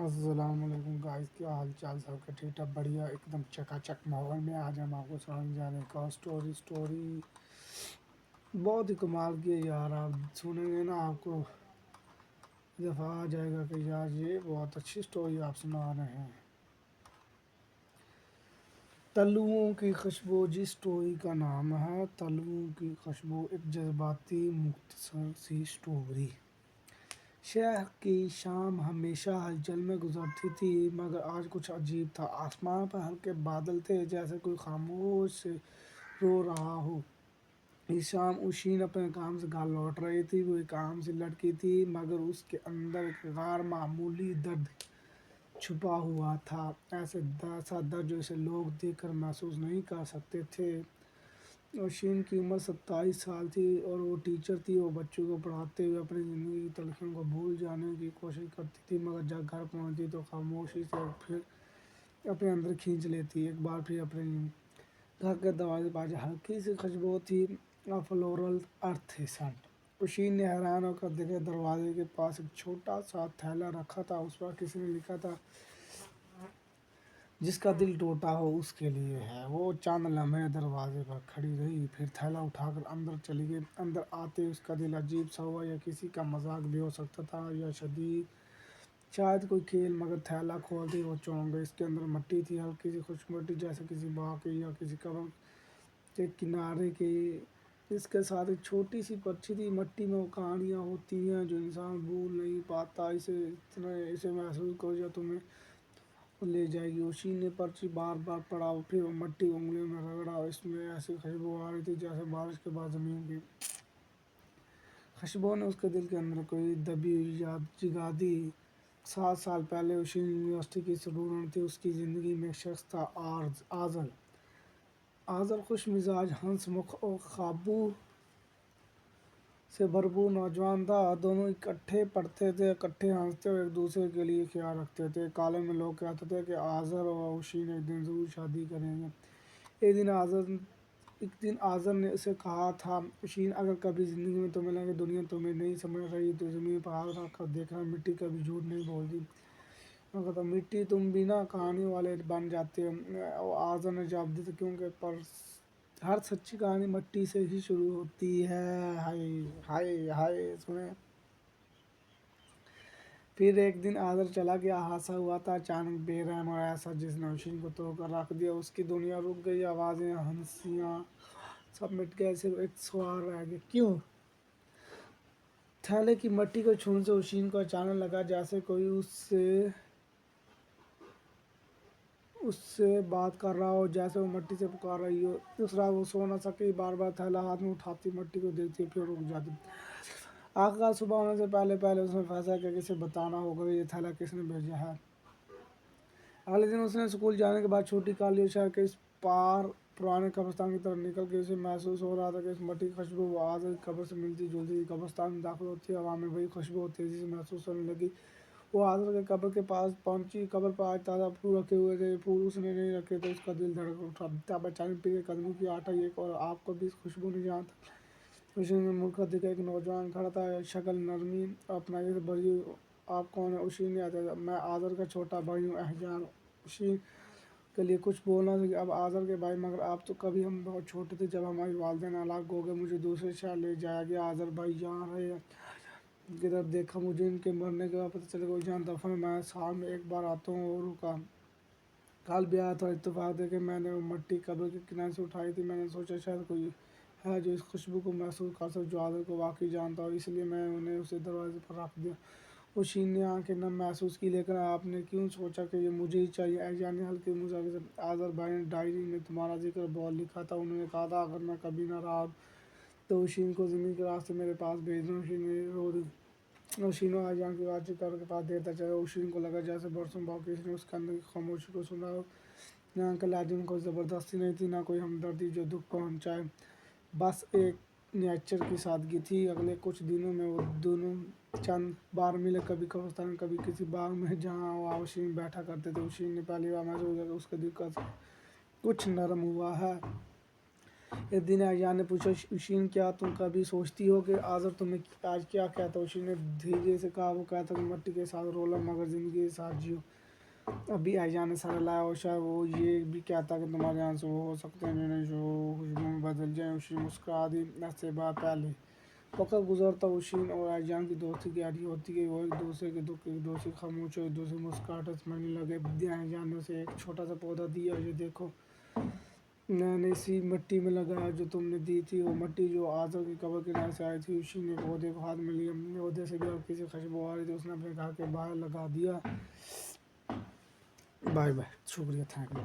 السلام علیکم گائز، کیا حال چال سب کا؟ ٹھیک ٹھاک، بڑھیا، ایک دم چکا چک ماحول میں آج ہم آپ کو سنانے جانے کا اسٹوری بہت ہی کمال کی ہے یار. آپ سنیں گے نا آپ کو دفعہ آ جائے گا کہ یار یہ بہت اچھی اسٹوری آپ سنا رہے ہیں. تلوؤں کی خوشبو، جس اسٹوری کا نام ہے تلوؤں کی خوشبو، ایک جذباتی مختصر سی اسٹوری. شہر کی شام ہمیشہ ہلچل میں گزرتی تھی، مگر آج کچھ عجیب تھا. آسمان پر ہلکے بادل تھے، جیسے کوئی خاموش سے رو رہا ہو. اس شام اوشین اپنے کام سے گھر لوٹ رہی تھی. وہ کام سے لڑکی تھی، مگر اس کے اندر ایک غیر معمولی درد چھپا ہوا تھا. ایسا درد جو اسے لوگ دیکھ کر محسوس نہیں کر سکتے تھے. اوشین کی عمر 27 سال تھی اور وہ ٹیچر تھی. وہ بچوں کو پڑھاتے ہوئے اپنی زندگی کی تلخیوں کو بھول جانے کی کوشش کرتی تھی، مگر جب گھر پہنچتی تو خاموشی سے پھر اپنے اندر کھینچ لیتی. ایک بار پھر اپنے گھر کے دروازے پر ہلکی سی خوشبو تھی، فلورل ارتھ سینٹ. اوشین نے حیران ہو کر دیکھا. دروازے کے پاس ایک چھوٹا سا تھیلا رکھا تھا. اس پر کسی نے لکھا تھا، جس کا دل ٹوٹا ہو اس کے لیے ہے. وہ چند لمحے دروازے پر کھڑی رہی، پھر تھیلا اٹھا کر اندر چلی گئی. اندر آتے اس کا دل عجیب سا ہوا. یا کسی کا مذاق بھی ہو سکتا تھا، یا شاید کوئی کھیل. مگر تھیلا کھولتے ہی وہ چونک گئی. اس کے اندر مٹی تھی، ہلکی سی خشک مٹی، جیسے کسی باغ کی یا کسی قبر کے کنارے کی. اس کے ساتھ ایک چھوٹی سی پرچی تھی. مٹی میں وہ کہانیاں ہوتی ہیں جو انسان بھول نہیں پاتا. اسے محسوس کرو یا تمہیں لے جائے گی. اوشین نے پرچی بار بار پڑھا، پھر وہ مٹی انگلیوں میں رگڑا. اس میں ایسی خوشبو آ رہی تھی جیسے بارش کے بعد زمین کی. خوشبو نے اس کے دل کے اندر کوئی دبی ہوئی یاد جگا دی. 7 سال پہلے اوشین یونیورسٹی کی اسٹوڈنٹ تھی. اس کی زندگی میں ایک شخص تھا، آذر. آذر خوش مزاج، ہنس مکھ اور خوابوں سے بھرپور نوجوان تھا. دونوں اکٹھے پڑھتے تھے، اکٹھے ہنستے اور ایک دوسرے کے لیے خیال رکھتے تھے. کالج میں لوگ کہتے تھے کہ آذر اور اوشین ایک دن ضرور شادی کریں گے. ایک دن آذر نے اسے کہا تھا، اوشین، اگر کبھی زندگی میں تمہیں لگے دنیا تمہیں نہیں سمجھ رہی تو زمین پر ہاتھ رکھ کر دیکھنا، مٹی کبھی جھوٹ نہیں بولتی. میں کہتا مٹی تم بھی نا کہانی والے بن جاتے ہو. آذر نے جواب دیا، کیونکہ ہر سچی کہانی مٹی سے ہی شروع ہوتی ہے. ہائے ہائے ہائے سنیں. پھر ایک دن آذر چلا گیا. حادثہ ہوا تھا اچانک، بے رحم اور ایسا جس نے اوشین کو توڑ کر رکھ دیا. اس کی دنیا رک گئی. آوازیں، ہنسیاں سب مٹ گئے. صرف ایک سوال رہ گیا، کیوں؟ تھیلے کی مٹی کو چھونے سے اوشین کو اچانک لگا جیسے کوئی اس سے بات کر رہا ہو، جیسے وہ مٹی سے پکار رہی ہو. اس رات وہ سو نہ سکی. بار بار تھیلا ہاتھ میں اٹھاتی، مٹی کو دیکھتی، پھر رک جاتی. آخر صبح ہونے سے پہلے اس نے فیصلہ کیا کہ اسے بتانا ہوگا کہ یہ تھیلا کس نے بھیجا ہے. اگلے دن اس نے اسکول جانے کے بعد چھٹی کر لی اور شہر کے اس پار پرانے قبرستان کی طرف نکل گئی. اسے محسوس ہو رہا تھا کہ اس مٹی کی خوشبو وہ آذر کی قبر سے ملتی جلتی تھی. قبرستان میں داخل ہوتے ہی ہوا میں وہی خوشبو تیزی سے محسوس ہونے لگی. وہ آذر کی قبر کے پاس پہنچی. قبر پر آج تازہ پھول رکھے ہوئے تھے. پھول اس نے نہیں رکھے تھے. اس کا دل دھڑک اٹھا. تب اچانک پیچھے قدموں کی آواز آئی، ایک اور آپ کو بھی اس خوشبو نے جانا تھا. اوشین نے مڑ کر دیکھا. ایک نوجوان کھڑا تھا، شکل نرمی اور اپنائی سے بھری ہوئی. آپ کون ہیں؟ اوشین نے اعتراض. میں آذر کا چھوٹا بھائی ہوں، احجان. اوشین کے لیے کچھ بولنا تھا. اب آذر کے بھائی، مگر آپ تو کبھی ہم بہت چھوٹے تھے جب ہمارے والدین الگ ہو گئے. مجھے دوسرے شہر لے جایا گیا. آذر بھائی جان رہے کی طرف دیکھا. مجھے ان کے مرنے کے بعد پتہ چلا کہ وہ جان دفن ہے. میں سال میں ایک بار آتا ہوں. اور رکا. کل بھی آیا تھا. اتفاق تھا کہ میں نے وہ مٹی قبر کے کنارے سے اٹھائی تھی. میں نے سوچا شاید کوئی ہے جو اس خوشبو کو محسوس کر سکے، جو آذر کو واقعی جانتا ہو. اس لیے میں نے اسے دروازے پر رکھ دیا. اوشین نے آنکھیں نم محسوس کی. لیکن آپ نے کیوں سوچا کہ یہ مجھے ہی چاہیے؟ احجان نے ہلکی مسکراہٹ سے. آذر بھائی نے ڈائری میں تمہارا ذکر بہت لکھا تھا. انہوں نے کہا تھا اگر میں کبھی نہ رہا تو اوشین کو زمین کے راستے میرے پاس بھیجنا. اوشین نے رو دی. اوشین اور احجان کی بات چیت قبر کے پاس دیر تک چلی. اوشین کو لگا جیسے برسوں بعد کسی نے اس کے اندر کی خاموشی کو سنا ہو. یہاں کے لہجے میں کوئی زبردستی نہیں تھی، نہ کوئی ہمدردی جو دکھ پہنچائے. بس ایک نیچر کی سادگی تھی. اگلے کچھ دنوں میں وہ دونوں چند بار ملے، کبھی قبرستان میں، کبھی کسی باغ میں جہاں وہ اوشین بیٹھا کرتے تھے. اوشین نے پہلی بار محسوس کیا کہ اس کے دل کا کچھ نرم ہوا ہے. ایک دن ایجان نے پوچھا اوشین کیا تم کبھی سوچتی ہو کہ آذر تمہیں آج کیا کہتا؟ اوشین نے دھیرے سے کہا وہ کہتا کہ مٹی کے ساتھ رولو مگر زندگی کے ساتھ جیو۔ ابھی ایجان نے سر ہلایا اور شاید وہ یہ بھی کہتا کہ تمہارے آنسو وہ ہو سکتے ہیں جنہیں جو خوشبو میں بدل جائیں۔ اوشین مسکرا دی۔ ایسے بات پہلے وقت گزرتا اوشین اور ایجان کی دوستی گہری ہوتی گئی، وہ ایک دوسرے کے دکھ، ایک دوسرے کی خاموشی، ایک دوسرے کی مسکراہٹ سمجھنے لگے۔ ایجان نے اسے ایک چھوٹا سا پودا دیا، یہ دیکھو میں نے اسی مٹی میں لگایا جو تم نے دی تھی، وہ مٹی جو آذر کی قبر کنارے سے آئی تھی۔ اوشین نے پودے کو ہاتھ میں لیا، پودے سے بھی ہلکی سی خوشبو آ رہی تھی، اس نے اپنے گھر کے باہر لگا دیا۔ بائے بائے، شکریہ، تھینک یو۔